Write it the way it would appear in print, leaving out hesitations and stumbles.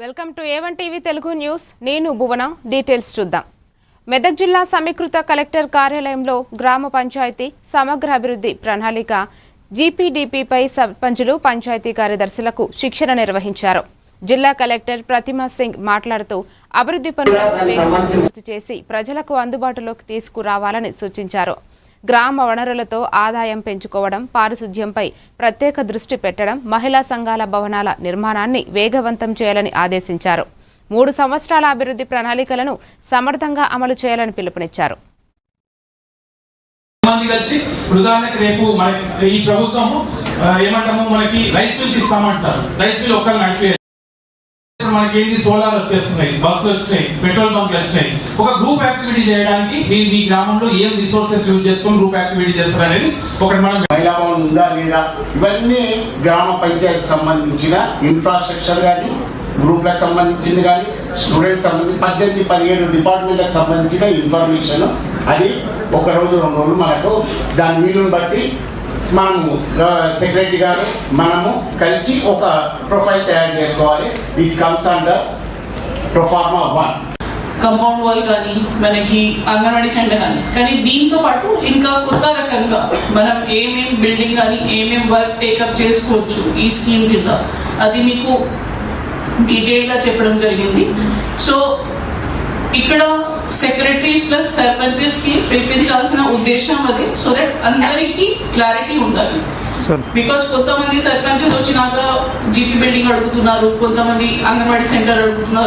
Welcome to A1 TV Telugu news. నేను భువన. Details చూద్దాం. మెదక్ జిల్లా సమీకృత కలెక్టర్ కార్యాలయంలో గ్రామ పంచాయతీ సమగ్ర అభివృద్ధి ప్రణాళిక జీపీడీపీపై సర్పంచులు పంచాయతీ కార్యదర్శులకు శిక్షణ నిర్వహించారు. జిల్లా కలెక్టర్ ప్రతిమా సింగ్ మాట్లాడుతూ అభివృద్ధి పనులను పూర్తి చేసి ప్రజలకు అందుబాటులోకి తీసుకురావాలని సూచించారు. గ్రామ వనరులతో ఆదాయం పెంచుకోవడం, పారిశుధ్యంపై ప్రత్యేక దృష్టి పెట్టడం, మహిళా సంఘాల భవనాల నిర్మాణాన్ని వేగవంతం చేయాలని ఆదేశించారు. 3 సంవత్సరాల అభివృద్ధి ప్రణాళికలను సమర్థంగా అమలు చేయాలని పిలుపునిచ్చారు. మనకి ఏంది సోలార్ వచ్చేస్తున్నాయి, బస్సులు వచ్చాయి, పెట్రోల్ బంక్లు వచ్చాయి. ఒక గ్రూప్ యాక్టివిటీ చేయడానికి మీరు మీ గ్రామంలో ఏం రిసోర్సెస్ యూజ్ చేసుకొని గ్రూప్ యాక్టివిటీ చేస్తారు అనేది ఒకటి మనం మహిళా భవన్ ఉందా లేదా, ఇవన్నీ గ్రామ పంచాయతీ సంబంధించిన ఇన్ఫ్రాస్ట్రక్చర్ కానీ, గ్రూప్లకు సంబంధించింది కానీ, స్టూడెంట్స్ సంబంధించి 18-17 డిపార్ట్మెంట్లకు సంబంధించిన ఇన్ఫర్మేషన్ అది ఒక రోజు 2 రోజులు మనకు దాని వీలుని బట్టి మనము సెక్రటరీ గారు మనము కలిసి ఒక ప్రొఫైల్ తయారు చేసుకోవాలి. It comes under proforma 1. Compound wall కానీ, మనకి అంగన్వాడీ సెంటర్ కానీ దీంతో పాటు ఇంకా కొత్త రకంగా మనం ఏమేం బిల్డింగ్ కానీ ఏమేం వర్క్ టేకప్ చేసుకోవచ్చు ఈ స్కీమ్ కింద, అది మీకు డీటెయిల్గా చెప్పడం జరిగింది. సో ఇక్కడ సెక్రటరీస్ ప్లస్ సర్పంచెస్ కి పిలిపించాల్సిన ఉద్దేశం అది, సో దట్ అందరికీ క్లారిటీ ఉండాలి. బికాస్ కొంతమంది సర్పంచెస్ వచ్చినాక జీపీ బిల్డింగ్ అడుగుతున్నారు, కొంతమంది అంగన్వాడీ సెంటర్ అడుగుతున్నారు.